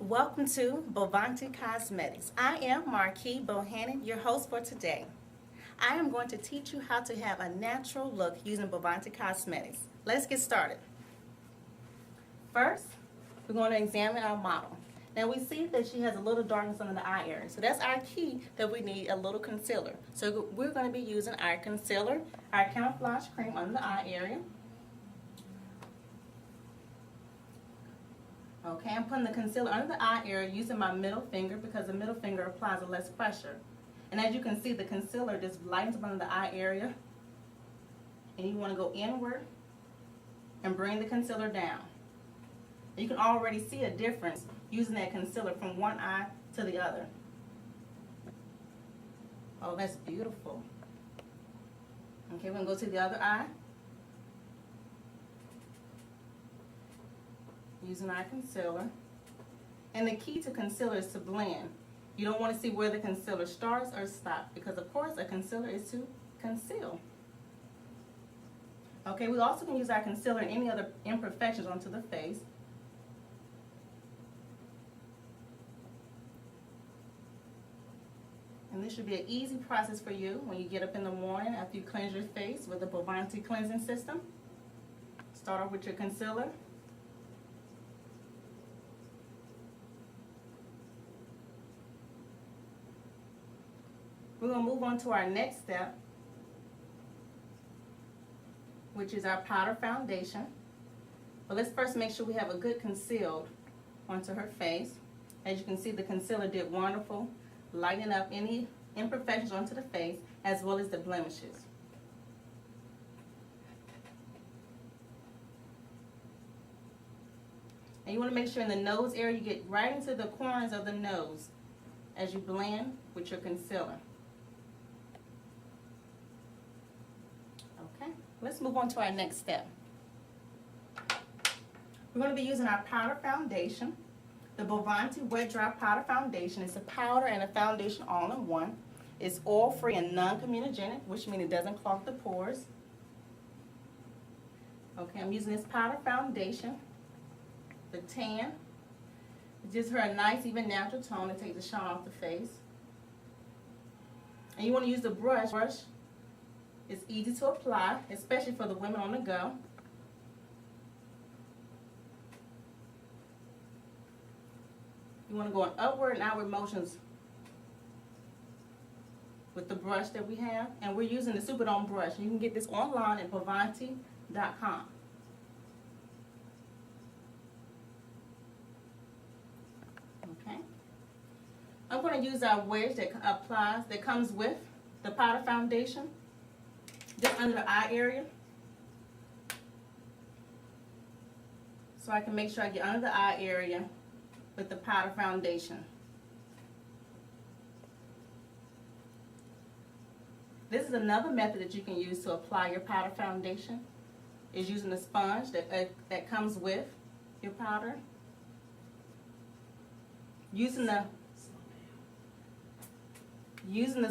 Welcome to Bovanti Cosmetics. I am Marquis Bohannon, your host for today. I am going to teach you how to have a natural look using Bovanti Cosmetics. Let's get started. First, we're going to examine our model. Now we see that she has a little darkness under the eye area. So that's our key that we need a little concealer. So we're going to be using our concealer, our camouflage cream under the eye area. Okay, I'm putting the concealer under the eye area using my middle finger because the middle finger applies a less pressure. And as you can see, the concealer just lightens up under the eye area. And you want to go inward and bring the concealer down. You can already see a difference using that concealer from one eye to the other. Oh, that's beautiful. Okay, we're going to go to the other eye. Using our concealer. And the key to concealer is to blend. You don't want to see where the concealer starts or stops because of course a concealer is to conceal. Okay, we also can use our concealer and any other imperfections onto the face. And this should be an easy process for you when you get up in the morning after you cleanse your face with the Bovanti cleansing system. Start off with your concealer. We're going to move on to our next step, which is our powder foundation. But let's first make sure we have a good concealed onto her face. As you can see, the concealer did wonderful, lightening up any imperfections onto the face as well as the blemishes. And you want to make sure in the nose area you get right into the corners of the nose as you blend with your concealer. Let's move on to our next step. We're going to be using our powder foundation. The Bovanti Wet Dry Powder Foundation is a powder and a foundation all in one. It's oil-free and non-comedogenic, which means it doesn't clog the pores. Okay, I'm using this powder foundation, the tan. It gives her a nice, even natural tone to take the shine off the face. And you want to use the brush. It's easy to apply, especially for the women on the go. You want to go in upward and outward motions with the brush that we have. And we're using the Superdome brush. You can get this online at Bovanti.com. Okay. I'm going to use our wedge that comes with the powder foundation. Just under the eye area, so I can make sure I get under the eye area with the powder foundation. This is another method that you can use to apply your powder foundation, is using the sponge that comes with your powder. Using the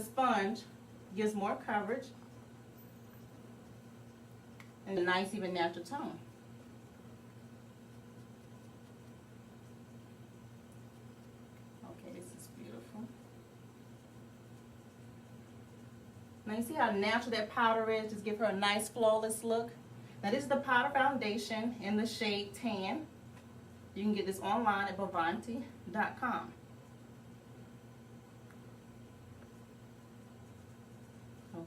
sponge gives more coverage and a nice, even natural tone. Okay, this is beautiful. Now you see how natural that powder is? Just give her a nice, flawless look. Now this is the powder foundation in the shade Tan. You can get this online at Bovanti.com.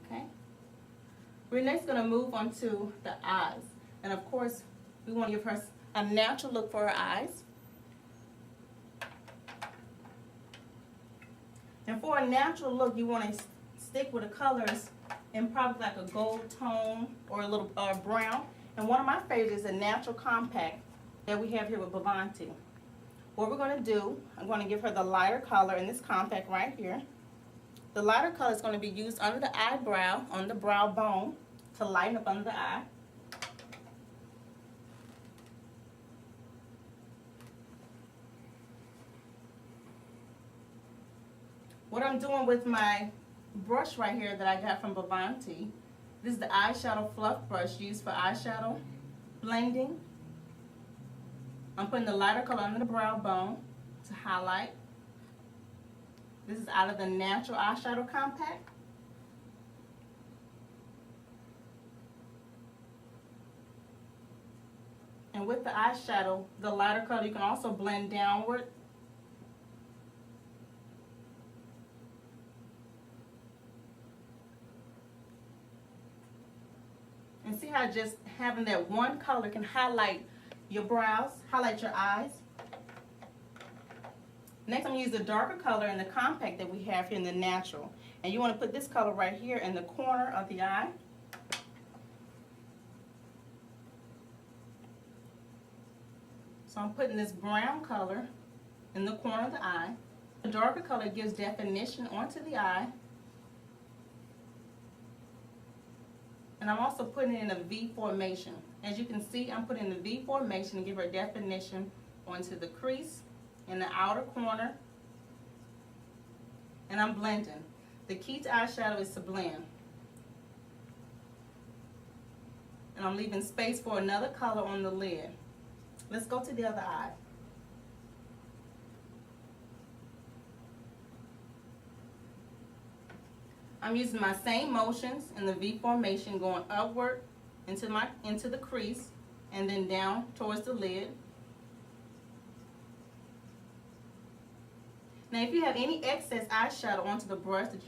Okay. We're next going to move on to the eyes. And of course, we want to give her a natural look for her eyes. And for a natural look, you want to stick with the colors in probably like a gold tone or a little brown. And one of my favorites is a natural compact that we have here with Bovanti. What we're going to do, I'm going to give her the lighter color in this compact right here. The lighter color is going to be used under the eyebrow, on the brow bone, to lighten up under the eye. What I'm doing with my brush right here that I got from Bovanti, this is the eyeshadow fluff brush used for eyeshadow blending. I'm putting the lighter color under the brow bone to highlight. This is out of the Natural Eyeshadow Compact. And with the eyeshadow, the lighter color, you can also blend downward. And see how just having that one color can highlight your brows, highlight your eyes. Next, I'm going to use a darker color in the compact that we have here in the natural. And you want to put this color right here in the corner of the eye. So I'm putting this brown color in the corner of the eye. The darker color gives definition onto the eye. And I'm also putting it in a V formation. As you can see, I'm putting the V formation to give her definition onto the crease in the outer corner. And I'm blending. The key to eyeshadow is to blend. And I'm leaving space for another color on the lid. Let's go to the other eye. I'm using my same motions in the V formation, going upward into the crease and then down towards the lid. Now if you have any excess eyeshadow onto the brush that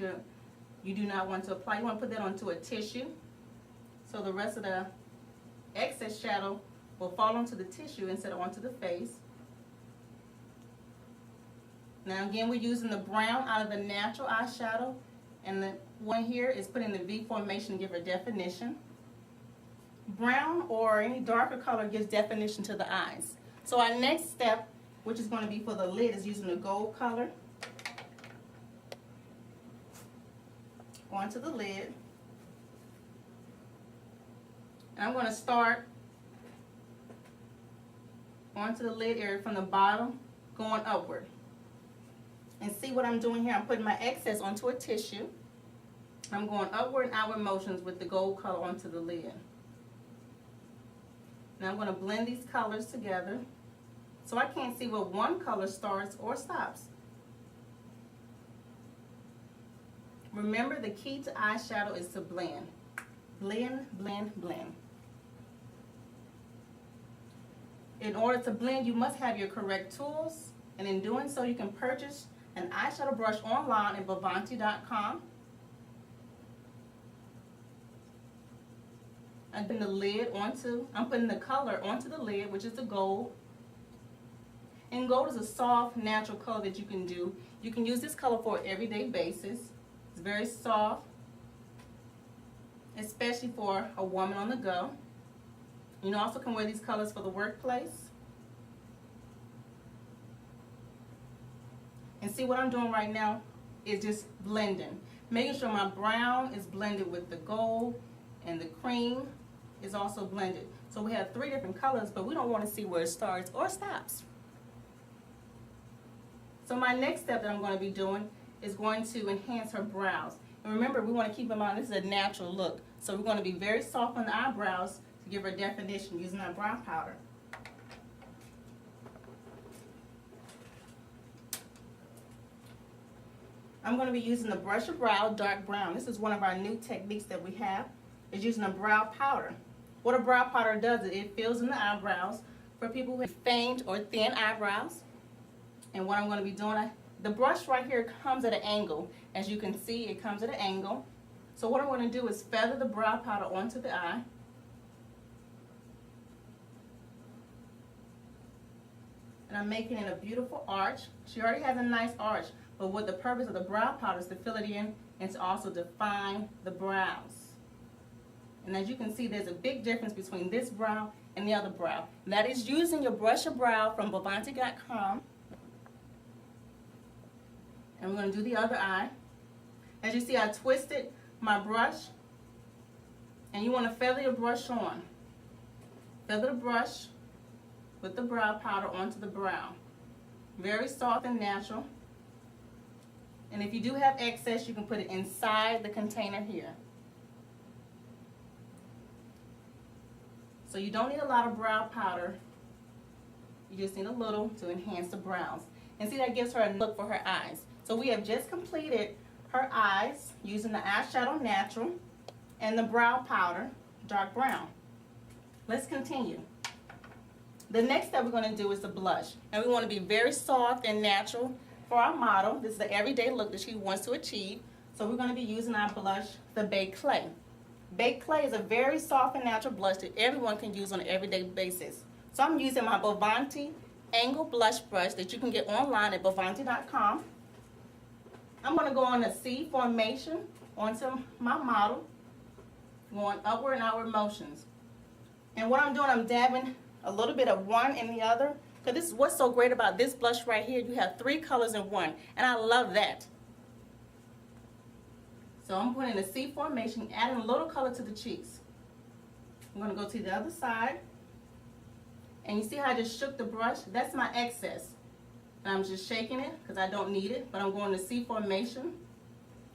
you do not want to apply, you want to put that onto a tissue so the rest of the excess shadow will fall onto the tissue instead of onto the face. Now again, we're using the brown out of the natural eyeshadow, and the one here is putting the V formation to give her definition. Brown or any darker color gives definition to the eyes. So our next step, which is going to be for the lid, is using the gold color onto the lid. And I'm going to start onto the lid area from the bottom, going upward. And see what I'm doing here? I'm putting my excess onto a tissue. I'm going upward and outward motions with the gold color onto the lid. Now I'm going to blend these colors together so I can't see where one color starts or stops. Remember, the key to eyeshadow is to blend. Blend, blend, blend. In order to blend, you must have your correct tools, and in doing so, you can purchase an eyeshadow brush online at Bovanti.com. I'm putting the color onto the lid, which is the gold. And gold is a soft, natural color that you can do. You can use this color for an everyday basis. It's very soft, especially for a woman on the go. You also can wear these colors for the workplace. And see what I'm doing right now is just blending. Making sure my brown is blended with the gold and the cream is also blended. So we have three different colors, but we don't want to see where it starts or stops. So my next step that I'm going to be doing is going to enhance her brows. And remember, we want to keep in mind this is a natural look. So we're going to be very soft on the eyebrows to give her definition using our brow powder. I'm going to be using the Brush a Brow Dark Brown. This is one of our new techniques that we have, is using a brow powder. What a brow powder does is it fills in the eyebrows for people who have faint or thin eyebrows. And what I'm going to be doing, the brush right here comes at an angle. As you can see, it comes at an angle. So what I'm going to do is feather the brow powder onto the eye. And I'm making it a beautiful arch. She already has a nice arch, but what the purpose of the brow powder is to fill it in and to also define the brows. And as you can see, there's a big difference between this brow and the other brow. And that is using your Brush a Brow from Bovanti.com. And we're going to do the other eye. As you see, I twisted my brush, and you want to feather your brush on. Feather the brush with the brow powder onto the brow. Very soft and natural. And if you do have excess, you can put it inside the container here. So you don't need a lot of brow powder. You just need a little to enhance the brows. And see, that gives her a look for her eyes. So we have just completed her eyes using the eyeshadow natural and the brow powder, dark brown. Let's continue. The next step we're going to do is the blush. And we want to be very soft and natural for our model. This is the everyday look that she wants to achieve. So we're going to be using our blush, the Baked Clay. Baked Clay is a very soft and natural blush that everyone can use on an everyday basis. So I'm using my Bovanti Angle Blush Brush that you can get online at Bovanti.com. I'm going to go on a C formation onto my model, going upward and outward motions. And what I'm doing, I'm dabbing a little bit of one in the other. Because this is what's so great about this blush right here. You have 3 colors in one. And I love that. So I'm putting a C formation, adding a little color to the cheeks. I'm going to go to the other side. And you see how I just shook the brush? That's my excess. And I'm just shaking it because I don't need it. But I'm going to C formation.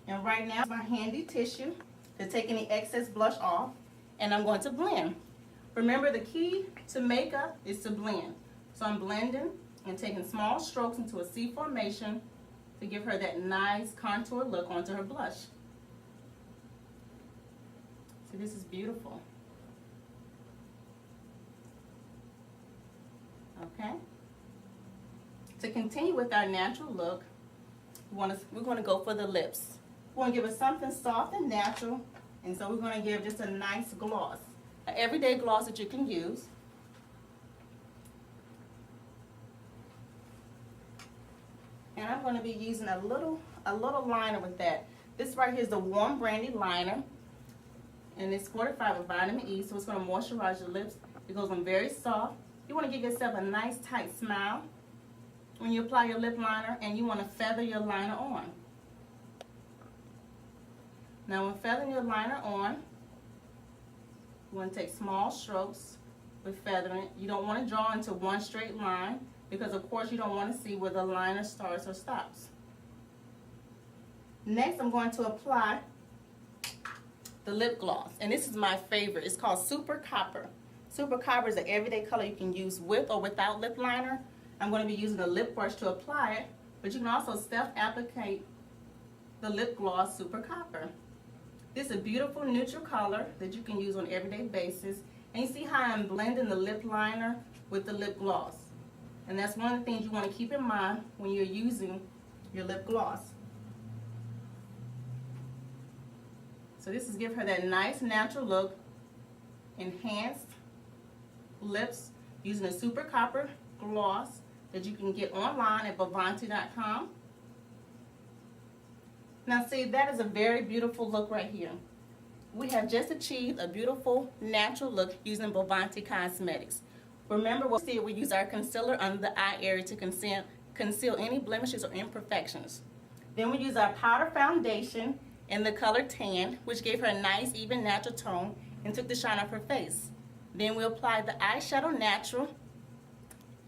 And right now, my handy tissue to take any excess blush off. And I'm going to blend. Remember, the key to makeup is to blend. So I'm blending and taking small strokes into a C formation to give her that nice contour look onto her blush. So this is beautiful. Okay. To continue with our natural look, we're going to go for the lips. We want to give it something soft and natural, and so we're going to give just a nice gloss, an everyday gloss that you can use. And I'm going to be using a little liner with that. This right here is the Warm Brandy liner, and it's fortified with vitamin E, so it's going to moisturize your lips. It goes on very soft. You want to give yourself a nice tight smile when you apply your lip liner, and you want to feather your liner on. Now when feathering your liner on, you want to take small strokes with feathering it. You don't want to draw into one straight line because of course you don't want to see where the liner starts or stops. Next I'm going to apply the lip gloss, and this is my favorite. It's called Super Copper. Super Copper is an everyday color you can use with or without lip liner. I'm going to be using a lip brush to apply it, but you can also self-applicate the lip gloss Super Copper. This is a beautiful neutral color that you can use on an everyday basis. And you see how I'm blending the lip liner with the lip gloss. And that's one of the things you want to keep in mind when you're using your lip gloss. So this is give her that nice natural look, enhanced lips using a Super Copper gloss that you can get online at Bovanti.com. Now see, that is a very beautiful look right here. We have just achieved a beautiful natural look using Bovanti Cosmetics. Remember, we use our concealer under the eye area to conceal any blemishes or imperfections. Then we use our powder foundation in the color tan, which gave her a nice, even, natural tone and took the shine off her face. Then we apply the eyeshadow natural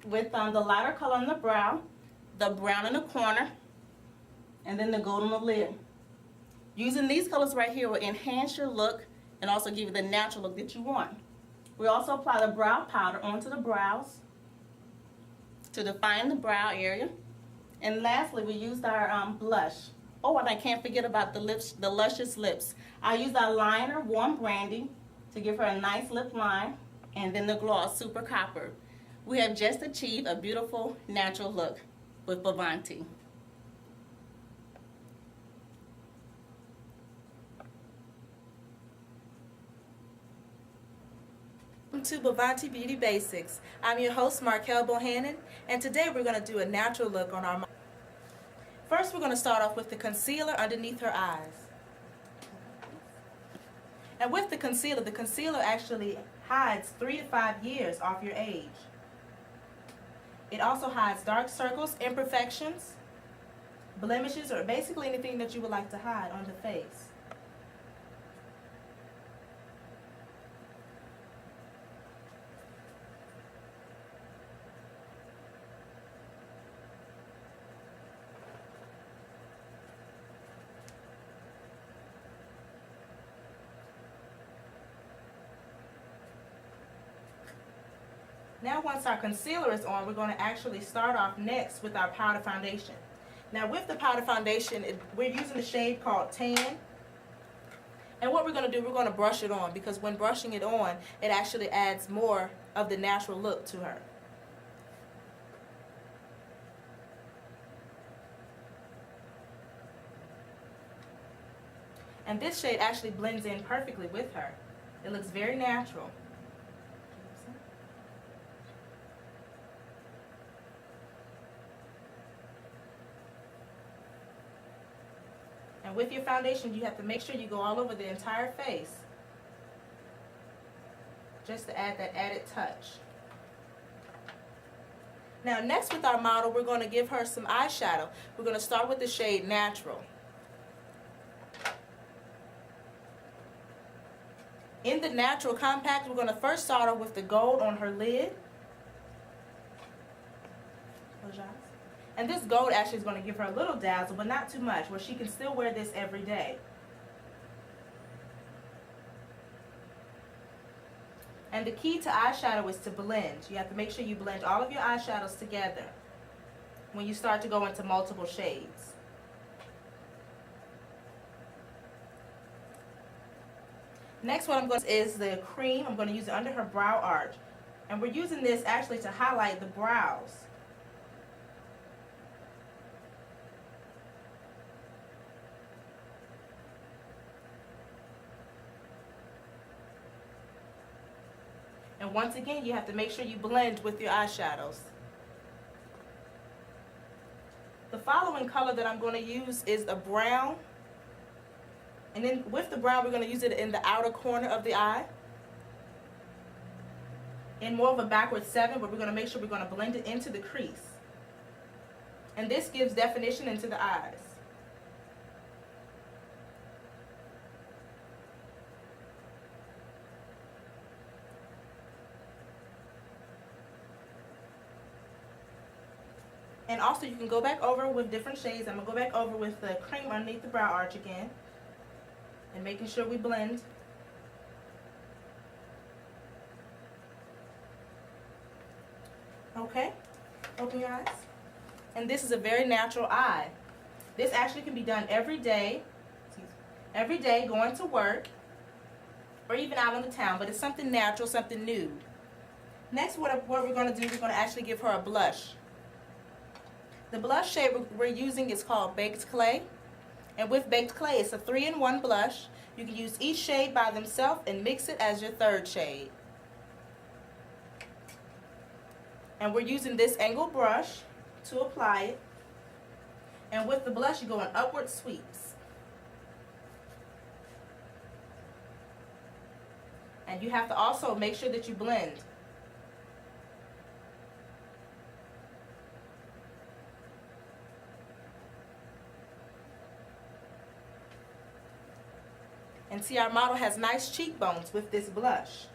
with the lighter color on the brow, the brown in the corner, and then the gold on the lid. Using these colors right here will enhance your look and also give you the natural look that you want. We also apply the brow powder onto the brows to define the brow area. And lastly, we used our blush. Oh, and I can't forget about the lips, the luscious lips. I used our liner, Warm Brandy, to give her a nice lip line, and then the gloss, Super Copper. We have just achieved a beautiful natural look with Bovanti. Welcome to Bovanti Beauty Basics. I'm your host, Marquel Bohannon, and today we're going to do a natural look on our model. First, we're going to start off with the concealer underneath her eyes. And with the concealer actually hides 3 to 5 years off your age. It also hides dark circles, imperfections, blemishes, or basically anything that you would like to hide on the face. Now once our concealer is on, we're going to actually start off next with our powder foundation. Now with the powder foundation, we're using a shade called Tan. And what we're going to do, we're going to brush it on, because when brushing it on, it actually adds more of the natural look to her. And this shade actually blends in perfectly with her. It looks very natural. And with your foundation, you have to make sure you go all over the entire face, just to add that added touch. Now next with our model, we're going to give her some eyeshadow. We're going to start with the shade Natural. In the Natural Compact, we're going to first start off with the gold on her lid. And this gold actually is going to give her a little dazzle, but not too much, where she can still wear this every day. And the key to eyeshadow is to blend. You have to make sure you blend all of your eyeshadows together when you start to go into multiple shades. Next one I'm going to use is the cream. I'm going to use it under her brow arch. And we're using this actually to highlight the brows. And once again, you have to make sure you blend with your eyeshadows. The following color that I'm going to use is a brown. And then with the brown, we're going to use it in the outer corner of the eye. In more of a backward 7, but we're going to make sure we're going to blend it into the crease. And this gives definition into the eyes. And also you can go back over with different shades. I'm going to go back over with the cream underneath the brow arch again. And making sure we blend. Okay, open your eyes. And this is a very natural eye. This actually can be done every day. Every day going to work. Or even out on the town. But it's something natural, something nude. Next, what we're going to do, we're going to actually give her a blush. The blush shade we're using is called Baked Clay. And with Baked Clay, it's a 3-in-1 blush. You can use each shade by themselves and mix it as your third shade. And we're using this angled brush to apply it. And with the blush, you go in upward sweeps. And you have to also make sure that you blend. And see, our model has nice cheekbones with this blush.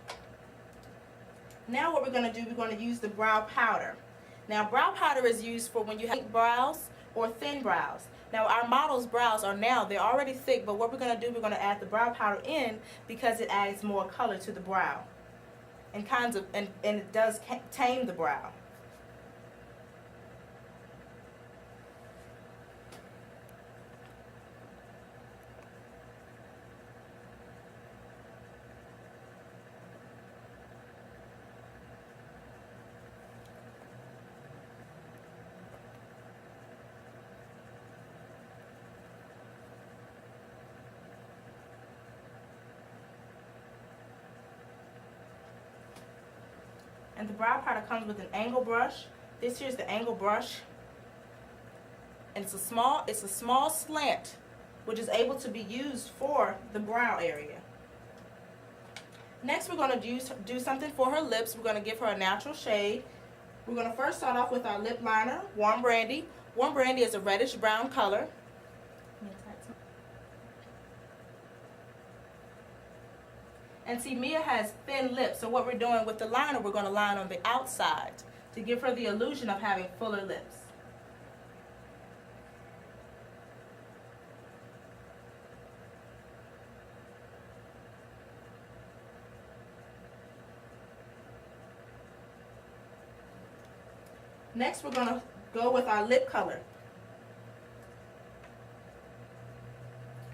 Now what we're going to do, we're going to use the brow powder. Now brow powder is used for when you have thick brows or thin brows. Now our model's brows they're already thick, but what we're going to do, we're going to add the brow powder in because it adds more color to the brow. And it does tame the brow. And the brow powder comes with an angle brush. This here's the angle brush. And it's a small slant, which is able to be used for the brow area. Next, we're going to do something for her lips. We're going to give her a natural shade. We're going to first start off with our lip liner, Warm Brandy. Warm Brandy is a reddish brown color. And see, Mia has thin lips, so what we're doing with the liner, we're going to line on the outside to give her the illusion of having fuller lips. Next, we're going to go with our lip color.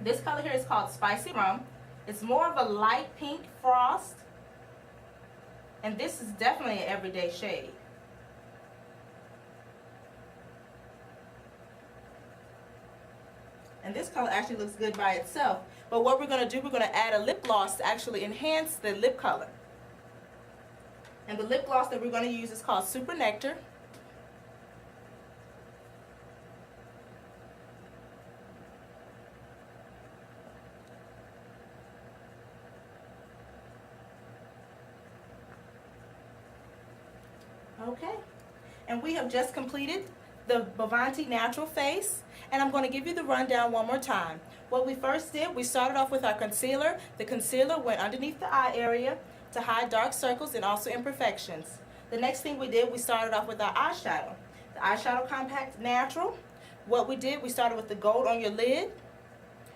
This color here is called Spicy Rum. It's more of a light pink frost, and this is definitely an everyday shade. And this color actually looks good by itself. But what we're going to do, we're going to add a lip gloss to actually enhance the lip color. And the lip gloss that we're going to use is called Super Nectar. Okay, and we have just completed the Bovanti Natural Face, and I'm going to give you the rundown one more time. What we first did, we started off with our concealer. The concealer went underneath the eye area to hide dark circles and also imperfections. The next thing we did, we started off with our eyeshadow. The eyeshadow compact natural. What we did, we started with the gold on your lid.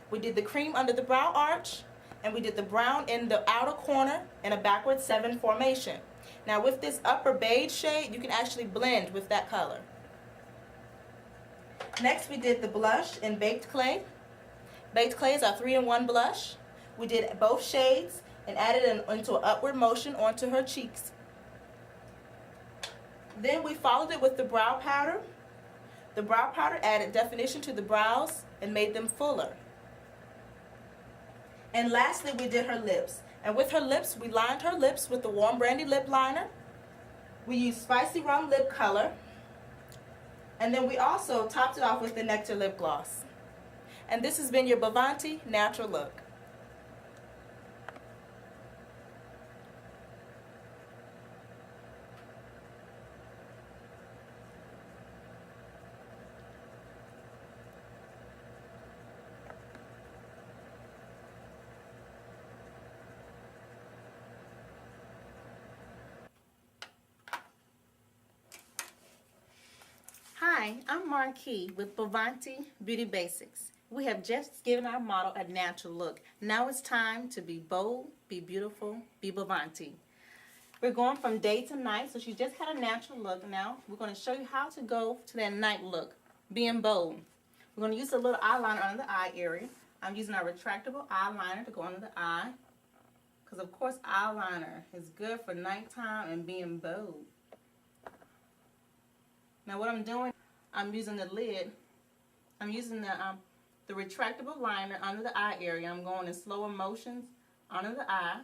We did the cream under the brow arch, and we did the brown in the outer corner in a backward 7 formation. Now with this upper beige shade, you can actually blend with that color. Next we did the blush in Baked Clay. Baked Clay is our 3-in-1 blush. We did both shades and added it into an upward motion onto her cheeks. Then we followed it with the brow powder. The brow powder added definition to the brows and made them fuller. And lastly, we did her lips. And with her lips, we lined her lips with the Warm Brandy lip liner. We used Spicy Rum lip color. And then we also topped it off with the Nectar lip gloss. And this has been your Bovanti Natural Look. Hi, I'm Marquis with Bovanti Beauty Basics. We have just given our model a natural look. Now it's time to be bold, be beautiful, be Bovanti. We're going from day to night, so she just had a natural look. Now we're going to show you how to go to that night look, being bold. We're going to use a little eyeliner under the eye area. I'm using our retractable eyeliner to go under the eye, because of course eyeliner is good for nighttime and being bold. Now what I'm doing, I'm using the lid. I'm using the retractable liner under the eye area. I'm going in slower motions under the eye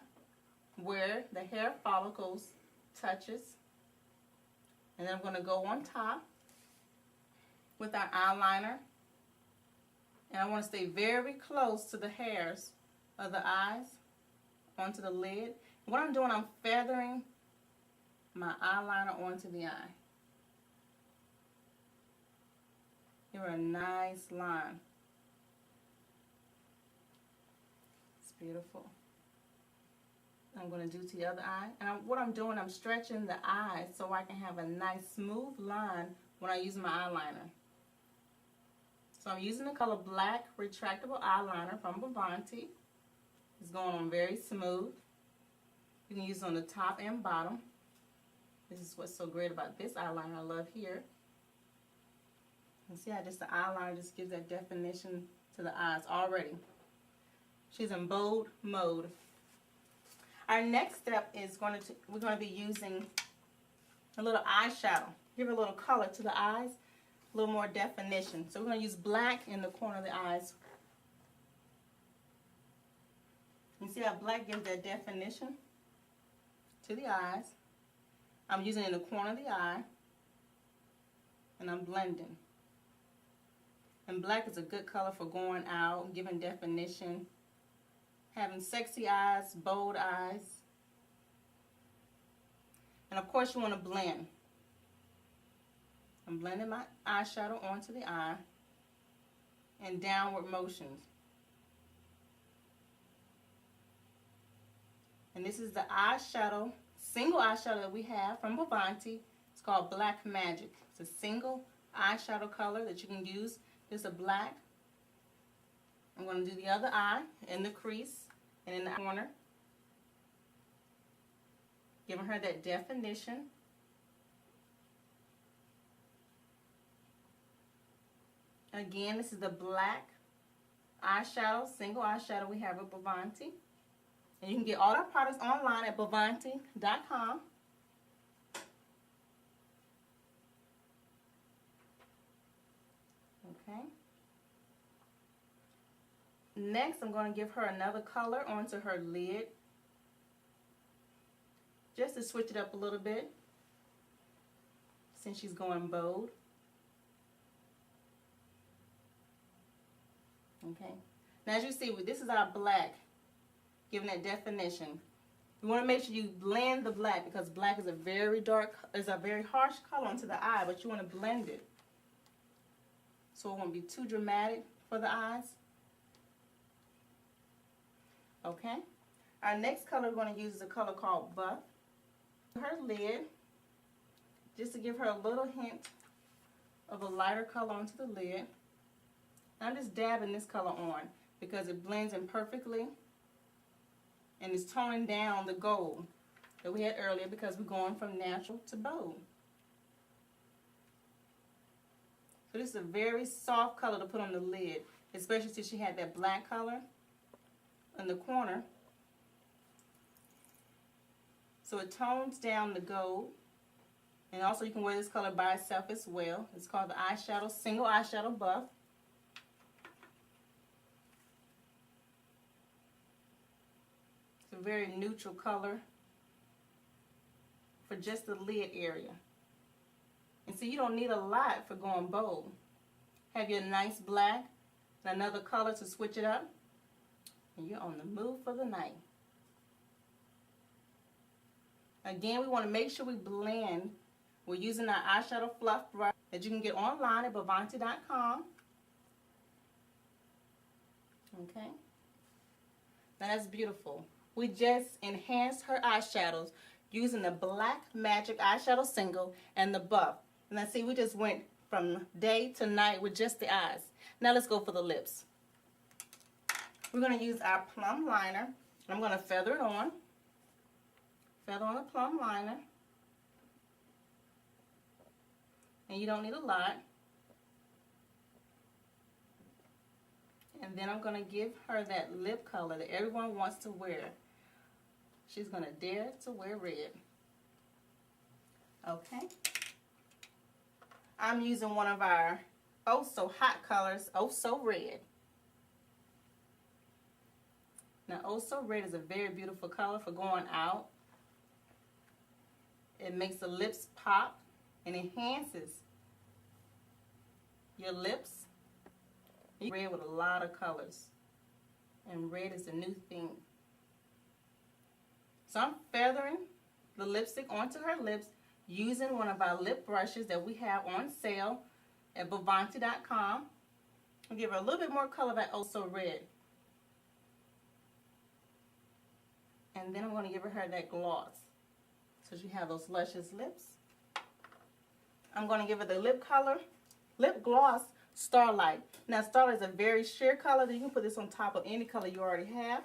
where the hair follicles touches. And then I'm going to go on top with our eyeliner. And I want to stay very close to the hairs of the eyes onto the lid. What I'm doing, I'm feathering my eyeliner onto the eye. Give her a nice line. It's beautiful. I'm going to do to the other eye. And what I'm doing, I'm stretching the eye so I can have a nice smooth line when I use my eyeliner. So I'm using the color Black Retractable Eyeliner from Bovanti. It's going on very smooth. You can use it on the top and bottom. This is what's so great about this eyeliner I love here. You see how just the eyeliner just gives that definition to the eyes already. She's in bold mode. Our next step is we're going to be using a little eyeshadow. Give a little color to the eyes, a little more definition. So we're going to use black in the corner of the eyes. You see how black gives that definition to the eyes. I'm using it in the corner of the eye, and I'm blending. And black is a good color for going out, giving definition, having sexy eyes, bold eyes. And of course you want to blend. I'm blending my eyeshadow onto the eye in downward motions. And this is the eyeshadow, single eyeshadow that we have from Bovanti. It's called Black Magic. It's a single eyeshadow color that you can use. This is a black. I'm going to do the other eye in the crease and in the corner, giving her that definition. Again, this is the black eyeshadow, single eyeshadow we have with Bovanti. And you can get all our products online at Bovanti.com. Okay. Next, I'm going to give her another color onto her lid, just to switch it up a little bit since she's going bold. Okay. Now, as you see, this is our black, giving that definition. You want to make sure you blend the black, because black is a very harsh color onto the eye, but you want to blend it so it won't be too dramatic for the eyes. Okay. Our next color we're going to use is a color called Buff. Her lid, just to give her a little hint of a lighter color onto the lid. I'm just dabbing this color on because it blends in perfectly, and it's toning down the gold that we had earlier because we're going from natural to bold. So this is a very soft color to put on the lid, especially since she had that black color in the corner. So it tones down the gold. And also you can wear this color by itself as well. It's called the eyeshadow, single eyeshadow buff. It's a very neutral color for just the lid area. And see, you don't need a lot for going bold. Have your nice black and another color to switch it up, and you're on the move for the night. Again, we want to make sure we blend. We're using our eyeshadow fluff brush that you can get online at Bovanti.com. Okay. Now that's beautiful. We just enhanced her eyeshadows using the Black Magic eyeshadow single and the buff. And I see we just went from day to night with just the eyes. Now let's go for the lips. We're going to use our plum liner. I'm going to feather it on. Feather on the plum liner. And you don't need a lot. And then I'm going to give her that lip color that everyone wants to wear. She's going to dare to wear red. Okay. I'm using one of our oh so hot colors, Oh So Red. Now, Oh So Red is a very beautiful color for going out. It makes the lips pop and enhances your lips. Red with a lot of colors. And red is the new thing. So I'm feathering the lipstick onto her lips using one of our lip brushes that we have on sale at Bovanti.com. I'll give her a little bit more color of that Oh So Red. And then I'm going to give her that gloss, so she has those luscious lips. I'm going to give her the lip gloss, Starlight. Now, Starlight is a very sheer color. You can put this on top of any color you already have.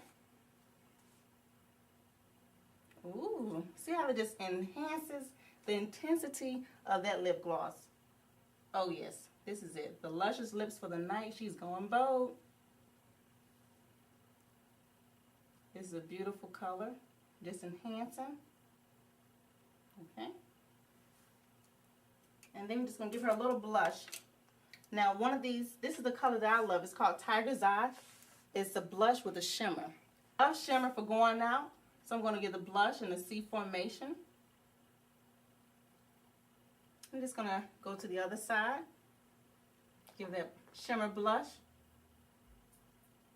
Ooh, see how it just enhances the intensity of that lip gloss. Oh yes, this is it. The luscious lips for the night. She's going bold. This is a beautiful color, just enhancing. Okay. And then we're just going to give her a little blush. Now, one of these, this is the color that I love. It's called Tiger's Eye. It's a blush with a shimmer. I love shimmer for going out, so I'm going to give the blush in the C formation. I'm just going to go to the other side. Give that shimmer blush.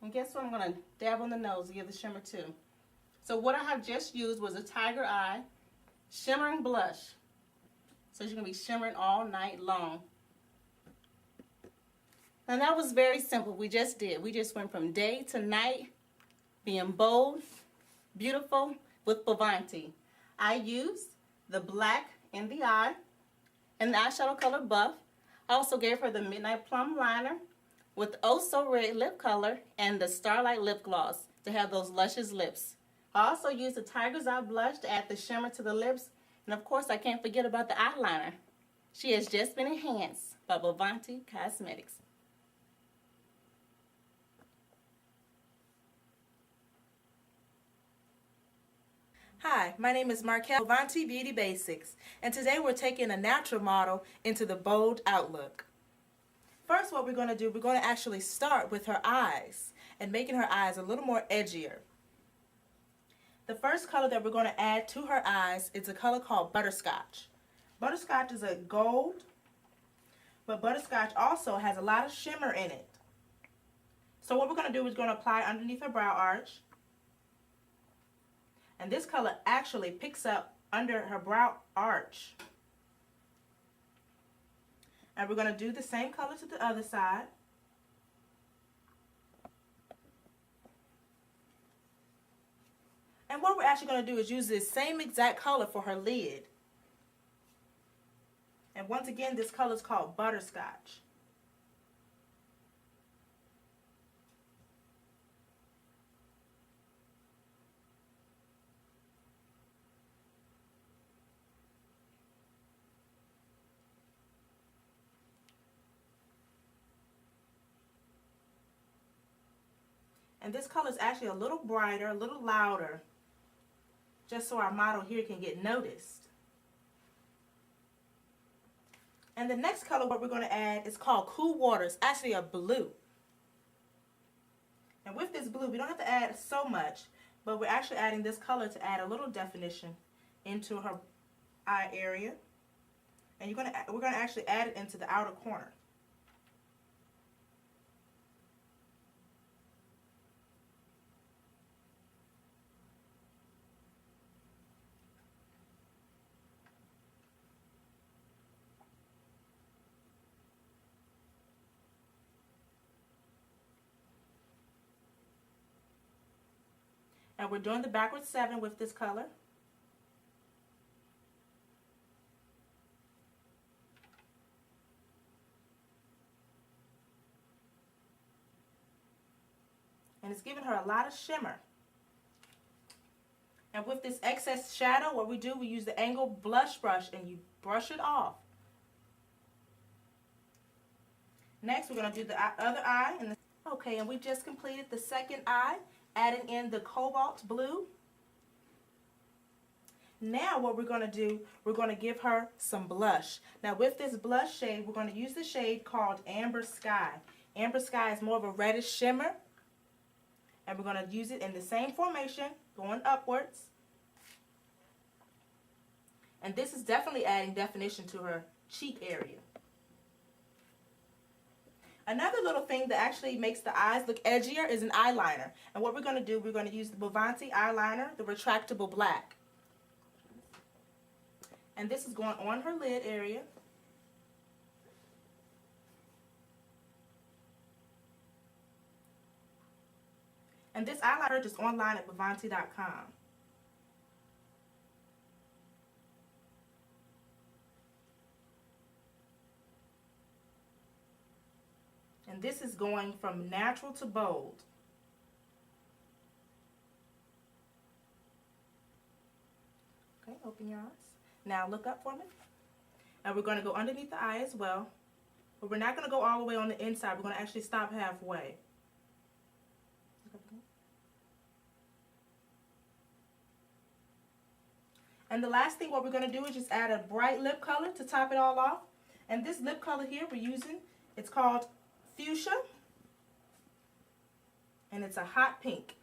And guess what? I'm going to dab on the nose to give the shimmer too. So what I have just used was a Tiger Eye shimmering blush. So you're going to be shimmering all night long. And that was very simple. We just went from day to night, being bold, beautiful with Bovanti. I used the black in the eye and the eyeshadow color buff. I also gave her the Midnight Plum liner with Oh So Red lip color and the Starlight lip gloss to have those luscious lips. I also used the Tiger's Eye blush to add the shimmer to the lips. And of course, I can't forget about the eyeliner. She has just been enhanced by Bovanti Cosmetics. Hi, my name is Marquel, Bovanti Beauty Basics, and today we're taking a natural model into the bold outlook. First, what we're going to do, we're going to actually start with her eyes and making her eyes a little more edgier. The first color that we're going to add to her eyes is a color called butterscotch. Butterscotch is a gold, but butterscotch also has a lot of shimmer in it. So what we're going to do is going to apply underneath her brow arch. And this color actually picks up under her brow arch. And we're going to do the same color to the other side. And what we're actually going to do is use this same exact color for her lid. And once again, this color is called butterscotch. And this color is actually a little brighter, a little louder, just so our model here can get noticed. And the next color what we're going to add is called Cool Water. It's actually a blue. And with this blue, we don't have to add so much, but we're actually adding this color to add a little definition into her eye area. And we're going to actually add it into the outer corner. And we're doing the backwards 7 with this color. And it's giving her a lot of shimmer. And with this excess shadow, what we do, we use the angled blush brush and you brush it off. Next, we're going to do the other eye. Okay, and we just completed the second eye, adding in the cobalt blue. Now what we're going to do, we're going to give her some blush. Now with this blush shade, we're going to use the shade called Amber Sky. Amber Sky is more of a reddish shimmer. And we're going to use it in the same formation, going upwards. And this is definitely adding definition to her cheek area. Another little thing that actually makes the eyes look edgier is an eyeliner. And what we're going to do, we're going to use the Bovanti eyeliner, the retractable black. And this is going on her lid area. And this eyeliner is online at Bovanti.com. And this is going from natural to bold. Okay, open your eyes. Now look up for me. And we're going to go underneath the eye as well. But we're not going to go all the way on the inside. We're going to actually stop halfway. And the last thing what we're going to do is just add a bright lip color to top it all off. And this lip color here we're using, it's called Fuchsia. And it's a hot pink.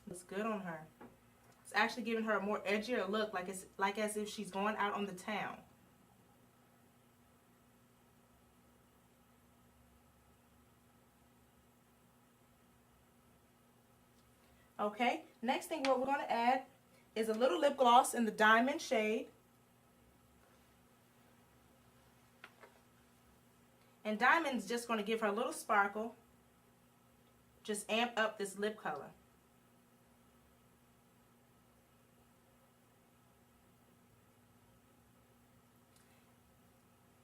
Looks good on her. It's actually giving her a more edgier look, like as if she's going out on the town. Okay, next thing what we're going to add is a little lip gloss in the diamond shade. And diamond's just going to give her a little sparkle. Just amp up this lip color.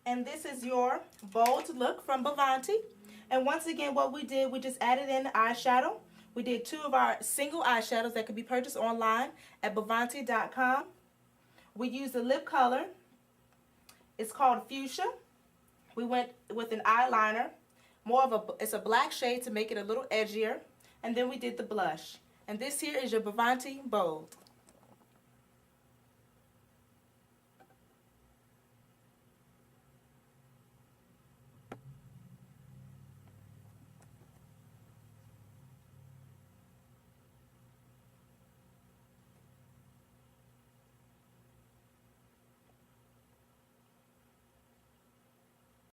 And this is your bold look from Bovanti. And once again, what we did, we just added in the eyeshadow We did 2 of our single eyeshadows that can be purchased online at Bovanti.com. We used the lip color. It's called Fuchsia. We went with an eyeliner. It's a black shade to make it a little edgier. And then we did the blush. And this here is your Bovanti Bold.